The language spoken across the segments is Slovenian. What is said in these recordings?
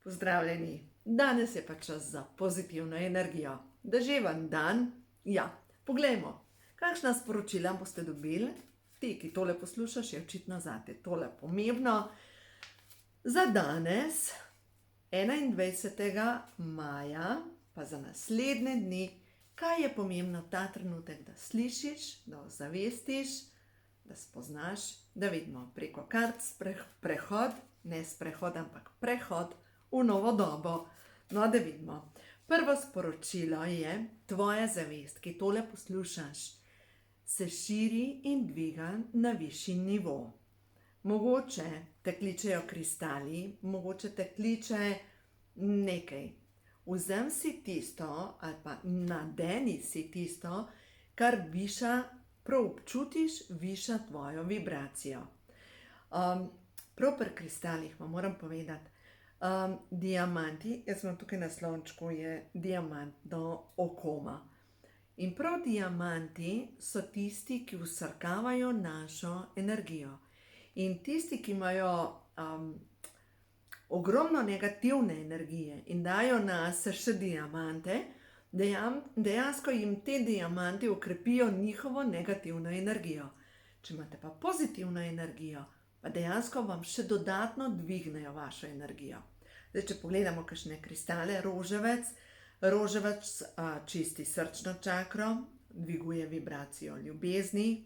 Pozdravljeni, danes je pa čas za pozitivno energijo. Deževen dan, ja, poglejmo, kakšna sporočila boste dobili. Ti, ki tole poslušaš, je očitno zate tole pomembno. Za danes, 21. maja, pa za naslednje dni, kaj je pomembno ta trenutek, da slišiš, da ozavestiš, da spoznaš, da vidimo preko kart prehod, ne sprehod, ampak prehod v novo dobo. No, da vidimo. Prvo sporočilo je, tvoja zavest, ki tole poslušaš, se širi in dviga na višji nivo. Mogoče te kličejo kristali, mogoče te kliče nekaj. Vzem si tisto ali pa nadeni si tisto, kar viša, prav občutiš, viša tvojo vibracijo. Prav pri kristalih vam moram povedati, diamanti, jaz imam tukaj na slončku, je diamantno okoma. In prav diamanti so tisti, ki vsrkavajo našo energijo. In tisti, ki imajo ogromno negativne energije in dajo nas še diamante, dejansko jim te diamanti okrepijo njihovo negativno energijo. Če imate pa pozitivno energijo, pa dejansko vam še dodatno dvignejo vašo energijo. Zdaj, če pogledamo kakšne kristale, roževec čisti srčno čakro, dviguje vibracijo ljubezni.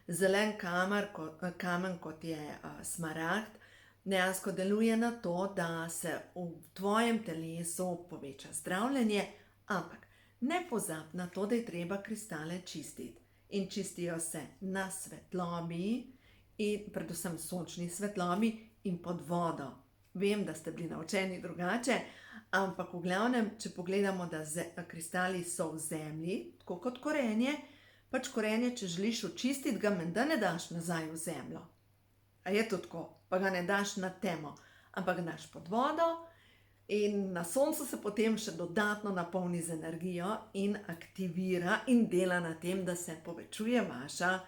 Zelen kamen, kot je smaragd, dejansko deluje na to, da se v tvojem telesu poveča zdravljenje, ampak ne pozabi na to, da je treba kristale čistiti. In čistijo se na svetlobi, in predvsem sončni svetlobi in pod vodo. Vem, da ste bili naučeni drugače, ampak v glavnem, če pogledamo, da kristali so v zemlji, tako kot korenje, pač korenje, če želiš očistiti, ga menda ne daš nazaj v zemljo. A je to tako? Pa ga ne daš na temo, ampak ga daš pod vodo in na soncu se potem še dodatno napolni z energijo in aktivira in dela na tem, da se povečuje vaša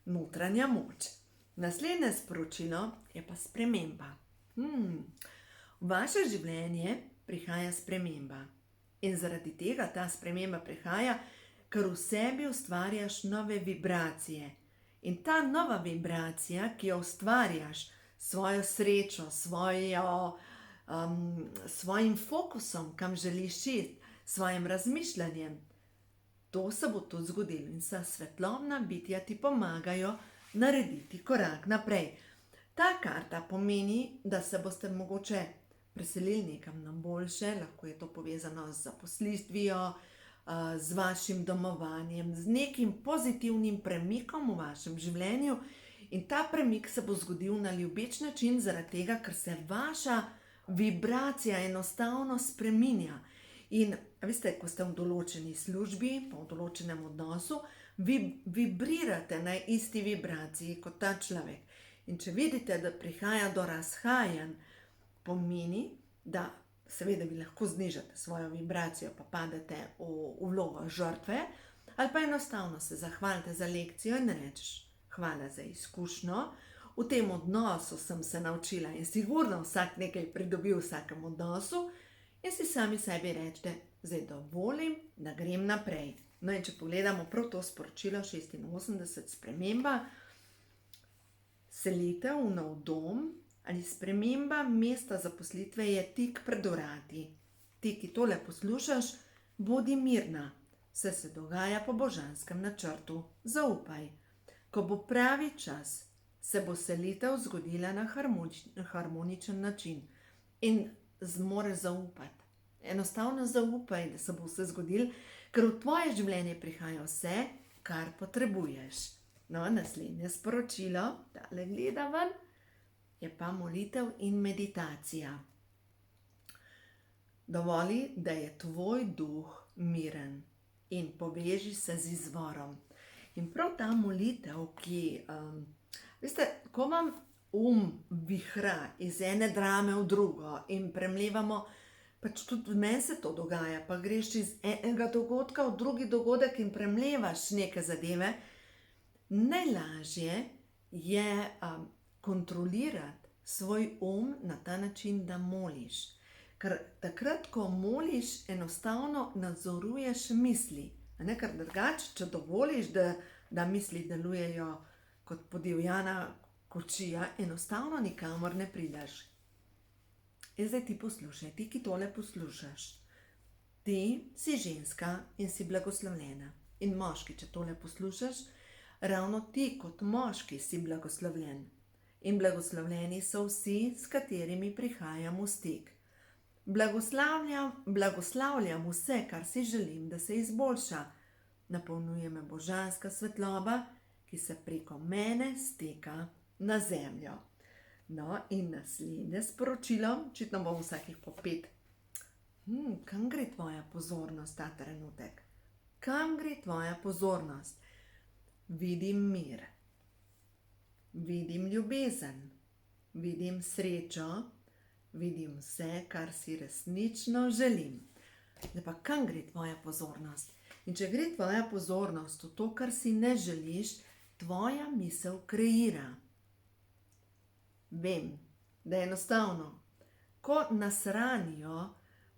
notranja moč. Naslednje sporočilo je pa sprememba. V vaše življenje prihaja sprememba in zaradi tega ta sprememba prihaja, ker v sebi ustvarjaš nove vibracije. In ta nova vibracija, ki jo ustvarjaš, svojo srečo, svojim fokusom, kam želiš iti, svojim razmišljanjem, to se bo tudi zgodilo in vsa svetlobna bitja ti pomagajo narediti korak naprej. Ta karta pomeni, da se boste mogoče preselili nekam na boljše, lahko je to povezano z zaposlitvijo, z vašim domovanjem, z nekim pozitivnim premikom v vašem življenju. In ta premik se bo zgodil na ljubeč način, zaradi tega, ker se vaša vibracija enostavno spreminja. In veste, ko ste v določeni službi, pa v določenem odnosu, vibrirate na isti vibraciji kot ta človek. In če vidite, da prihaja do razhajanj, pomeni, da seveda vi lahko znižate svojo vibracijo, pa padete v vlogo žrtve, ali pa enostavno se zahvalite za lekcijo in rečeš, hvala za izkušnjo, v tem odnosu sem se naučila in sigurno vsak nekaj pridobi v vsakem odnosu in si sami sebi rečete, zdaj dovolim, da grem naprej. No in če pogledamo prav to sporočilo 86, sprememba, selitev v nov dom ali sprememba mesta zaposlitve je tik pred vrati. Ti, ki tole poslušaš, bodi mirna, vse se dogaja po božanskem načrtu, zaupaj. Ko bo pravi čas, se bo selitev zgodila na harmoničen način in zmoreš zaupati. Enostavno zaupaj, da se bo vse zgodilo, ker v tvoje življenje prihaja vse, kar potrebuješ. No, naslednje sporočilo, tale gleda ven, je pa molitev in meditacija. Dovoli, da je tvoj duh miren in poveži se z izvorom. In prav ta molitev, ki, veste, ko vam vihra iz ene drame v drugo in premlevamo, pač tudi meni se to dogaja, pa greš iz enega dogodka v drugi dogodek in premlevaš neke zadeve, najlažje je kontrolirati svoj na ta način, da moliš. Ker takrat, ko moliš, enostavno nadzoruješ misli. Ker drugače, če dovoliš, da misli delujejo kot podivjana kočija, enostavno nikamor ne prideš. In zdaj ti poslušaj, ti, ki tole poslušaš. Ti si ženska in si blagoslovljena. In moški, če tole poslušaš, ravno ti kot moški si blagoslovljen. In blagoslovljeni so vsi, s katerimi prihajam v stik. Blagoslavljam vse, kar si želim, da se izboljša. Napolnjuje me božanska svetloba, ki se preko mene steka na zemljo. No, in naslednje sporočilo, očitno bom vsakih po 5. Kam gre tvoja pozornost ta trenutek? Kam gre tvoja pozornost? Vidim mir, vidim ljubezen, vidim srečo, vidim vse, kar si resnično želim. Zdaj pa, kam gre tvoja pozornost? In če gre tvoja pozornost v to, kar si ne želiš, tvoja misel kreira. Vem, da je enostavno, ko nas ranijo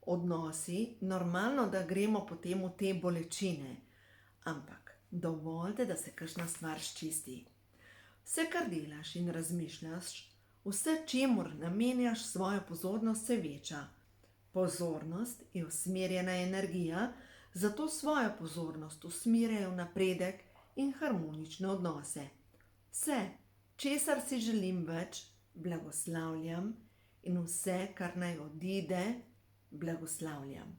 odnosi, normalno, da gremo potem v te bolečine, ampak dovolite, da se kakšna stvar sčisti. Vse, kar delaš in razmišljaš, vse, čemur namenjaš svojo pozornost, se veča. Pozornost je usmerjena energija, zato svojo pozornost usmerjajo v napredek in harmonične odnose. Vse, česar si želim več, blagoslavljam, in vse, kar naj odide, blagoslavljam.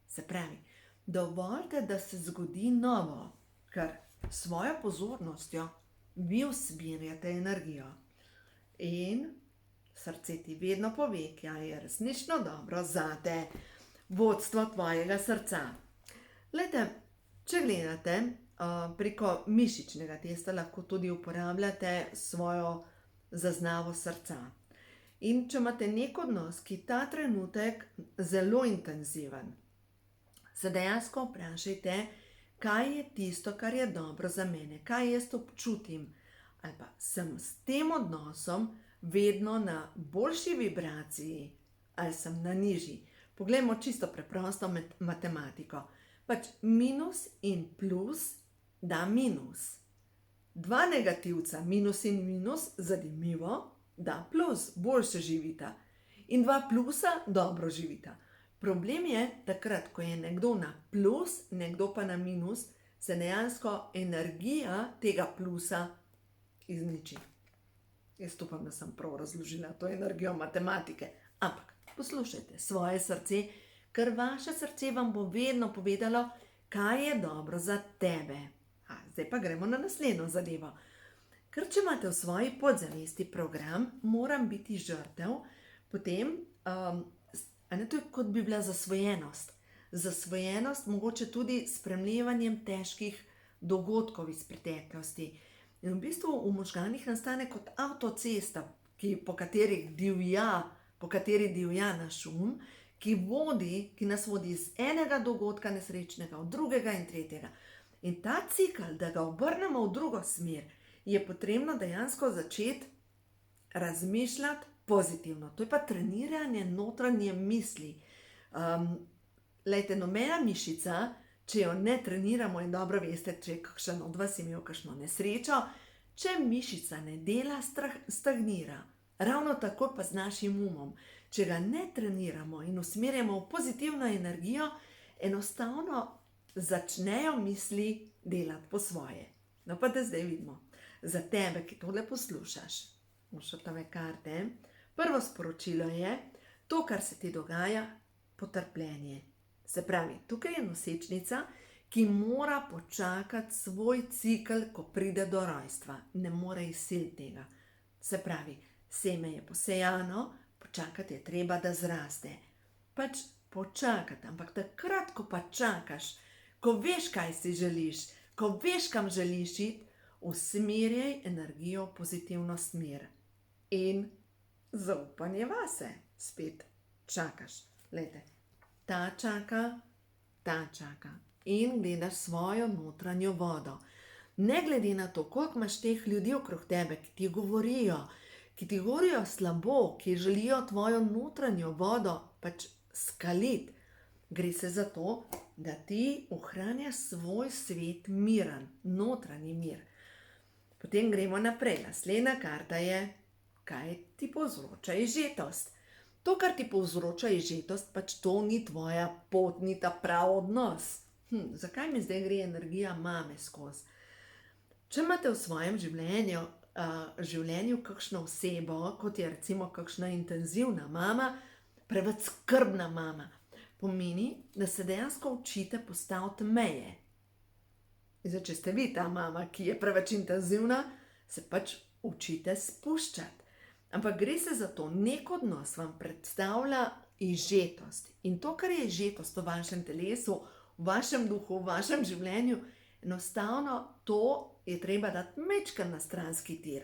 Se pravi, dovolite, da se zgodi novo, ker svojo pozornostjo vi usmerjate energijo. In srce ti vedno pove, kaj je resnično dobro zate, vodstvo tvojega srca. Glejte, če gledate preko mišičnega testa, lahko tudi uporabljate svojo zaznavo srca. In če imate nek odnos, ki je ta trenutek zelo intenziven, se dejansko vprašajte, kaj je tisto, kar je dobro za mene, kaj jaz občutim, ali pa sem s tem odnosom vedno na boljši vibraciji, ali sem na nižji. Poglejmo čisto preprosto matematiko. Pač minus in plus da minus. 2 negativca, minus in minus, zanimivo, da plus, boljše živita. In 2 plusa dobro živita. Problem je, takrat, ko je nekdo na plus, nekdo pa na minus, se dejansko energija tega plusa izniči. Jaz upam, da sem prav razložila to energijo matematike. Ampak poslušajte svoje srce, ker vaše srce vam bo vedno povedalo, kaj je dobro za tebe. Zdaj pa gremo na naslednjo zadevo. Ker če imate v svoji podzavesti program, moram biti žrtev, potem to je kot bi bila zasvojenost. Zasvojenost mogoče tudi s spremljevanjem težkih dogodkov iz preteklosti. In v bistvu v možganih nastane kot avtocesta, po kateri divja naš ki nas vodi iz enega dogodka nesrečnega, v drugega in tretjega. In ta cikl, da ga obrnemo v drugo smer, je potrebno dejansko začeti razmišljati pozitivno. To je pa treniranje notranje misli. Glejte, nobena mišica, če jo ne treniramo, in dobro veste, če je kakšen od vas imel kakšno nesrečo, če mišica ne dela, stagnira. Ravno tako pa z našim umom. Če ga ne treniramo in usmerjamo v pozitivno energijo, enostavno začnejo misli delati po svoje. No pa da zdaj vidimo. Za tebe, ki tole poslušaš, Mošotove karte, prvo sporočilo je, to, kar se ti dogaja, potrpljenje. Se pravi, tukaj je nosečnica, ki mora počakati svoj cikl, ko pride do rojstva. Ne more izsiliti tega. Se pravi, seme je posejano, počakati je treba, da zraste. Pač počakati, ampak takrat, ko pa čakaš, ko veš, kaj si želiš, ko veš, kam želiš iti, usmerjaj energijo v pozitivno smer. In zaupanje vase. Spet čakaš. Glejte, ta čaka in gledaš svojo notranjo vodo. Ne glede na to, koliko imaš teh ljudi okrog tebe, ki ti govorijo, ki ti govorijo slabo, ki želijo tvojo notranjo vodo pač skaliti. Gre se za to, da ti ohranjaš svoj svet miren, notranji mir. Potem gremo naprej. Naslednja karta je, kaj ti povzroča izžetost. To, kar ti povzroča izžetost, pač to ni tvoja pot, ni ta prav odnos. Zakaj mi zdaj gre energija mame skozi? Če imate v svojem življenju kakšno osebo, kot je recimo kakšna intenzivna mama, preveč skrbna mama, pomeni, da se dejansko učite postaviti meje. Zdaj, če ste vi ta mama, ki je preveč intenzivna, se pač učite spuščati. Ampak gre se za to, nek odnos vam predstavlja izžetost. In to, kar je izžetost v vašem telesu, v vašem duhu, v vašem življenju, enostavno to je treba dati majčkeno na stranski tir,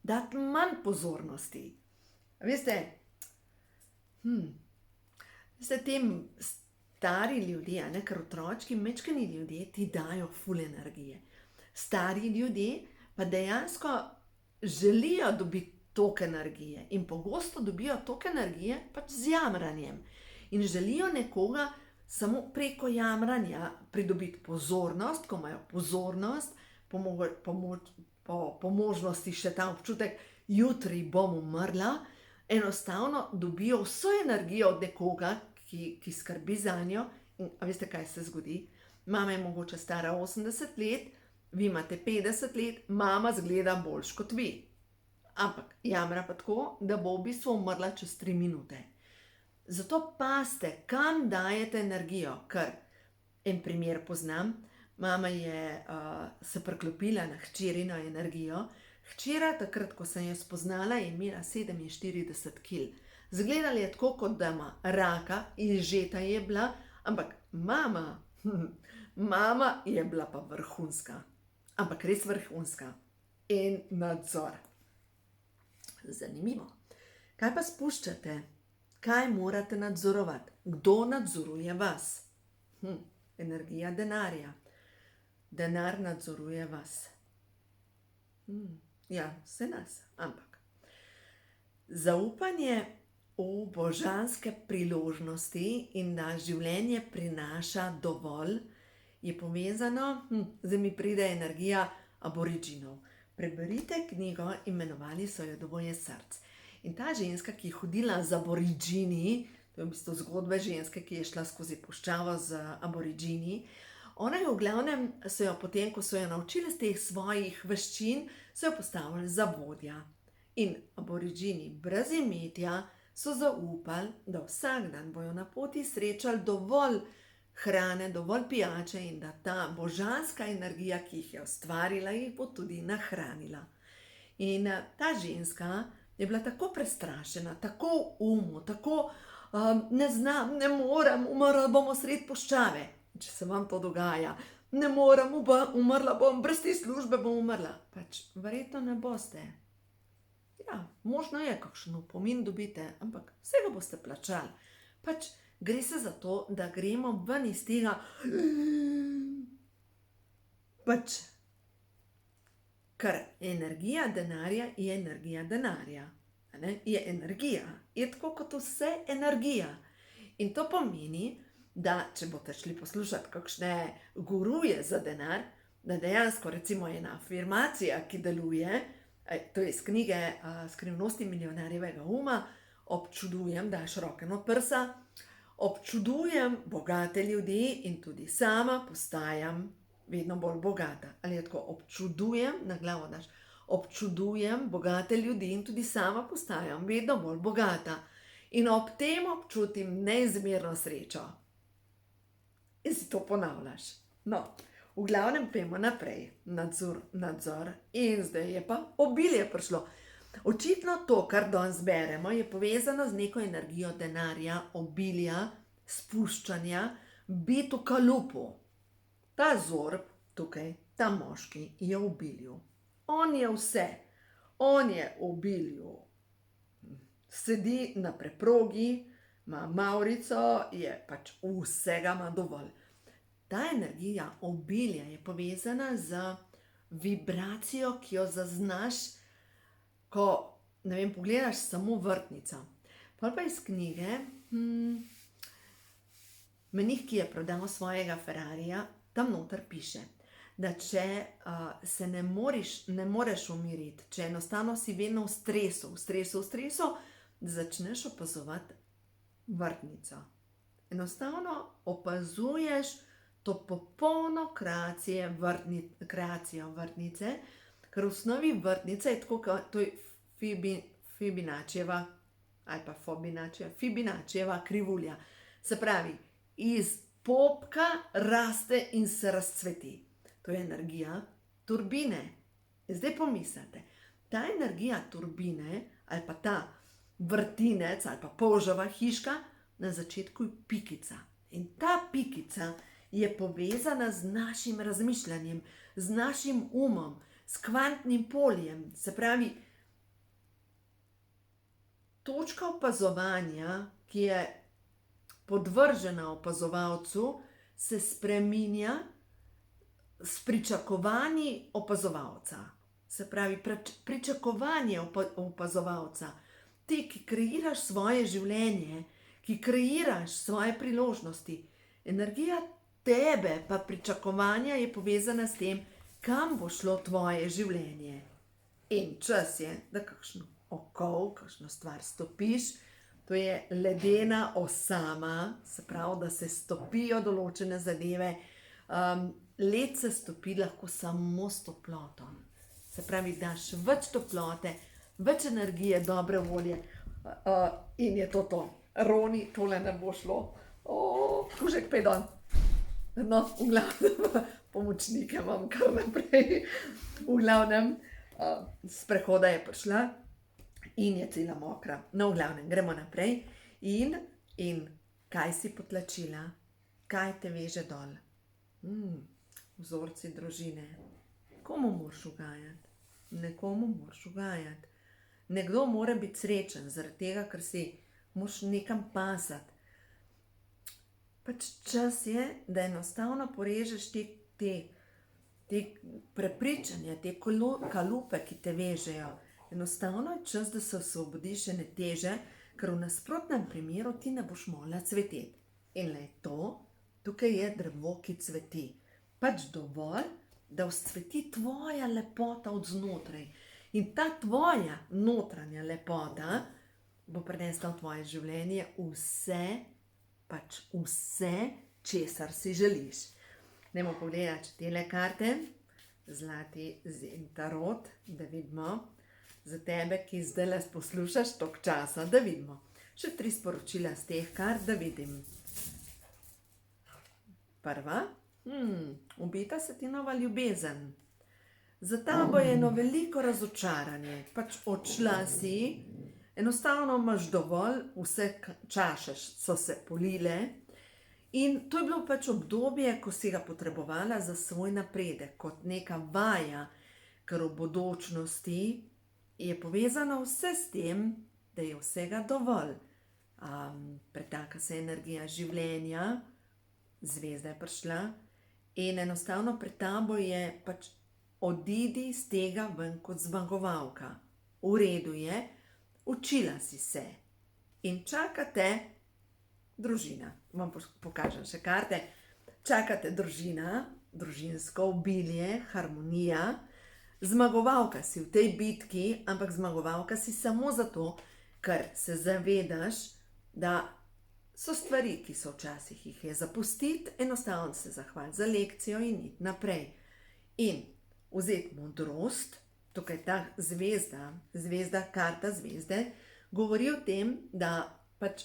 dati manj pozornosti. Veste, tem stari ljudje, ker otročki, majčkeni ljudje ti dajo ful energije. Stari ljudje pa dejansko želijo dobiti toliko energije in pogosto dobijo toliko energije pač z jamranjem. In želijo nekoga samo preko jamranja pridobiti pozornost, ko imajo pozornost, po možnosti še ta občutek, jutri bom umrla, enostavno dobijo vso energijo od nekoga, ki skrbi zanjo. In a veste, kaj se zgodi? Mama je mogoče stara 80 let, vi imate 50 let, mama zgleda boljš kot vi. Ampak jamra pa tako, da bo v bistvu umrla čez 3 minute. Zato pazite, kam dajete energijo, ker en primer poznam. Mama je se priklopila na hčerino energijo. Hčera, takrat, ko sem jo spoznala, je imela 47 kil. Zgledala je tako, kot da ima raka, izžeta je bila, ampak mama je bila pa vrhunska. Ampak res vrhunska. In nadzor. Zanimivo. Kaj pa spuščate? Kaj morate nadzorovati? Kdo nadzoruje vas? Energija denarja. Denar nadzoruje vas. Ja, vse nas, ampak. Zaupanje v božanske priložnosti in da življenje prinaša dovolj, je povezano, zdaj mi pride energija aboriginov. Preberite knjigo, imenovali so jo Dvoje src. In ta ženska, ki je hodila z aborigini, to je v bistvu zgodba ženske, ki je šla skozi puščavo z aborigini, ona je v glavnem, so jo potem, ko so jo naučili z teh svojih veščin, so jo postavili za vodja. In aborigini brez imetja so zaupali, da vsak dan bojo na poti srečali dovolj hrane, dovolj pijače in da ta božanska energija, ki jih je ustvarila, jih bo tudi nahranila. In ta ženska je bila tako prestrašena, tako v umu, tako ne znam, ne morem, umrla bomo sredi puščave. Če se vam to dogaja, ne morem, umrla bom, brez te službe bom umrla. Pač verjetno ne boste. Ja, možno je, kakšen opomin dobite, ampak vsega boste plačali. Pač gre se za to, da gremo ven iz tega, pač, ker energija denarja je energija denarja. Je energija, je tako kot vse energija. In to pomeni, da če boste šli poslušati kakšne guruje za denar, da dejansko recimo ena afirmacija, ki deluje, to je iz knjige Skrivnosti milijonarjevega uma, občudujem, daš roke na prsa, občudujem bogate ljudi in tudi sama postajam vedno bolj bogata. Ali je tako, občudujem, na glavo daš, občudujem bogate ljudi in tudi sama postajam vedno bolj bogata. In ob tem občutim neizmerno srečo. In si to ponavljaš. No, v glavnem pojmo naprej. Nadzor. In zdaj je pa obilje prišlo. Očitno to, kar danes beremo, je povezano z neko energijo denarja, obilja, spuščanja, biti v kalupu. Ta zorb tukaj, ta moški, je v obilju. On je vse. On je v obilju. Sedi na preprogi, ima mavrico, je pač vsega ima dovolj. Ta energija obilja je povezana z vibracijo, ki jo zaznaš, ko ne vem, pogledaš samo vrtnico. Pol pa iz knjige, menih, ki je prodal svojega Ferrarija, tam noter piše, da če se ne moreš umiriti, če enostavno si vedno v stresu, da začneš opazovati vrtnico. Enostavno opazuješ to popolno kreacijo vrtnice, ker v osnovi vrtnica je tako, to je Fibonaccijeva krivulja. Se pravi, iz popka raste in se razcveti. To je energija turbine. In zdaj pomislite, ta energija turbine ali pa ta vrtinec ali pa polževa hiška, na začetku je pikica. In ta pikica je povezana z našim razmišljanjem, z našim umom, s kvantnim poljem. Se pravi, točka opazovanja, ki je podvržena opazovalcu, se spreminja s pričakovanji opazovalca. Se pravi, pričakovanje opazovalca. Ti, ki kreiraš svoje življenje, ki kreiraš svoje priložnosti, energija tebe pa pričakovanja je povezana s tem, kam bo šlo tvoje življenje. In čas je, da kakšno okol, kakšno stvar stopiš, to je ledena osama, se pravi, da se stopijo določene zadeve. Led se stopi lahko samo s toploto. Se pravi, daš več toplote, več energije, dobre volje in je to. Roni, tole ne bo šlo. Kužek, pedon. No, v glavnem, pomočnike imam kar naprej. V glavnem, sprehoda je prišla in je cela mokra. No, v glavnem, gremo naprej. In kaj si potlačila? Kaj te veže dol? Vzorci družine. Komu moraš ugajati? Nekomu moraš ugajati. Nekdo mora biti srečen, zaradi tega, ker si moraš nekam pasati. Pač čas je, da enostavno porežeš te prepričanja, te kalupe, ki te vežejo. Enostavno je čas, da se osvobodiš ene teže, ker v nasprotnem primeru ti ne boš mogla cveteti. In le to, tukaj je drevo, ki cveti. Pač dovolj, da vzcveti tvoja lepota od znotraj. In ta tvoja notranja lepota bo prinesla v tvoje življenje vse, česar si želiš. Dajmo pogledati tele karte, Zlati zen tarot, da vidimo za tebe, ki zdaj poslušaš toliko časa, da vidimo. Še 3 sporočila z teh kart, da vidim. Prva, obeta se ti nova ljubezen. Za tabo je eno veliko razočaranje, pač odšla si, enostavno imaš dovolj, vse čaše so se polile in to je bilo pač obdobje, ko si ga potrebovala za svoj napredek, kot neka vaja, ker v bodočnosti je povezano vse s tem, da je vsega dovolj. Pretaka se energija življenja, zvezda je prišla in enostavno pred tabo je pač odidi iz tega ven kot zmagovalka. V redu je, učila si se in čakate družina. Vam pokažem še karte. Čakate družina, družinsko obilje, harmonija. Zmagovalka si v tej bitki, ampak zmagovalka si samo zato, ker se zavedaš, da so stvari, ki so včasih jih je zapustiti, enostavno se zahvaliti za lekcijo in iti naprej. In vzeti modrost, tukaj ta zvezda, karta zvezde, govori o tem, da pač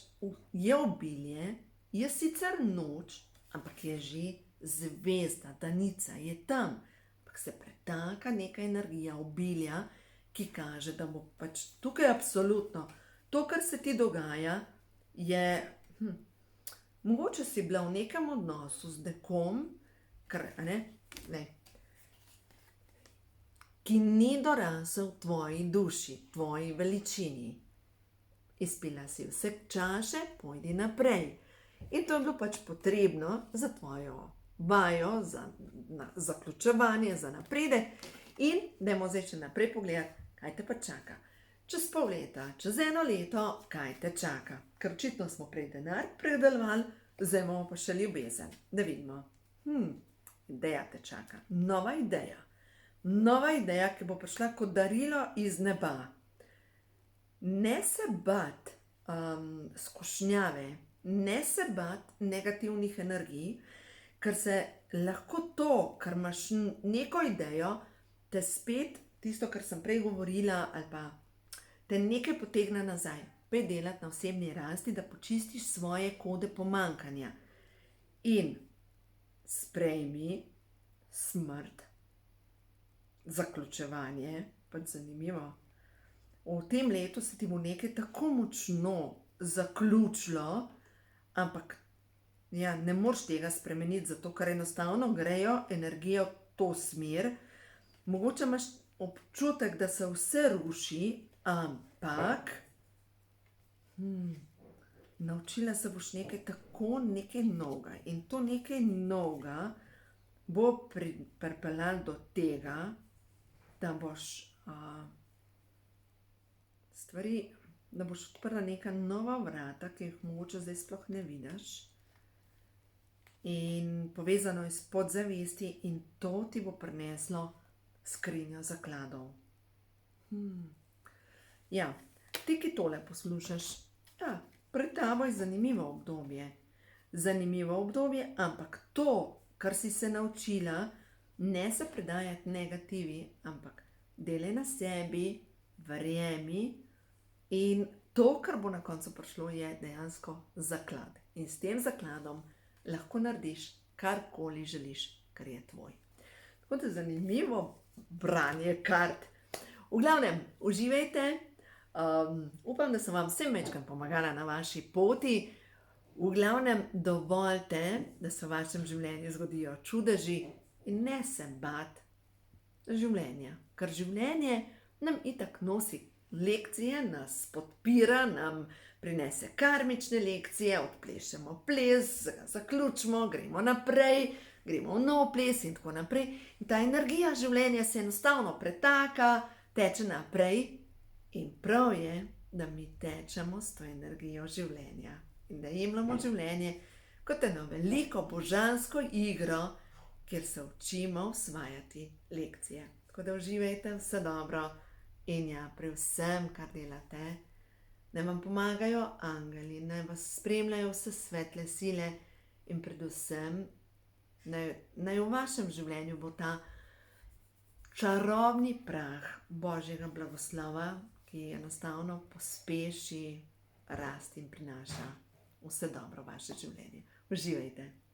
je obilje, je sicer noč, ampak je že zvezda, danica je tam, ampak se pretaka neka energija obilja, ki kaže, da bo pač tukaj absolutno to, kar se ti dogaja, je, mogoče si bila v nekem odnosu z nekom, ki ni dorasel tvoji duši, tvoji veličini. Izpila si vse čaše, pojdi naprej. In to je bilo pač potrebno za tvojo vajo, za zaključevanje, za napredek. In dajmo zdaj še naprej pogledati, kaj te pa čaka. čez pol leta, čez 1 leto, kaj te čaka? Ker očitno smo prej denar predelovali, zdaj imamo pa še ljubezen. Da vidimo. Ideja te čaka. Nova ideja. Nova ideja, ki bo prišla kot darilo iz neba. Ne se bat skušnjave, ne se bat negativnih energij, ker se lahko to, kar imaš neko idejo, te spet, tisto, kar sem prej govorila, ali pa te nekaj potegne nazaj. Pej delati na osebni rasti, da počistiš svoje kode pomanjkanja. In sprejmi smrt, zaključevanje, pač zanimivo. V tem letu se ti bo nekaj tako močno zaključilo, ampak ja, ne moreš tega spremeniti, zato ker enostavno grejo energije v to smer. Mogoče imaš občutek, da se vse ruši, ampak naučila se boš nekaj novega. In to nekaj novega bo pripeljalo do tega, da boš da boš odprla neka nova vrata, ki jih mogoče zdaj sploh ne vidiš. In povezano je s podzavesti in to ti bo prineslo skrinjo zakladov. Ja, ti, ki tole poslušaš, ja, pred tabo je zanimivo obdobje. Zanimivo obdobje, ampak to, kar si se naučila, ne se predajati negativi, ampak delaj na sebi, verjemi in to, kar bo na koncu prišlo, je dejansko zaklad. In s tem zakladom lahko narediš karkoli želiš, kar je tvoj. Tako da zanimivo branje kart. V glavnem, uživajte. Upam, da sem vam vsem večkrat pomagala na vaši poti. V glavnem, dovolite, da se v vašem življenju zgodijo čudeži in ne se bat življenja. Ker življenje nam itak nosi lekcije, nas podpira, nam prinese karmične lekcije, odplešemo ples, zaključimo, gremo naprej, gremo v nov ples in tako naprej. In ta energija življenja se enostavno pretaka, teče naprej in prav je, da mi tečemo s to energijo življenja. In da jemljamo življenje kot eno veliko božansko igro, kjer se učimo osvajati lekcije. Tako da uživajte, vse dobro in ja, pri vsem, kar delate, naj vam pomagajo angeli, naj vas spremljajo vse svetle sile in predvsem naj v vašem življenju bo ta čarobni prah Božjega blagoslova, ki enostavno pospeši rast in prinaša vse dobro v vaše življenje. Uživajte!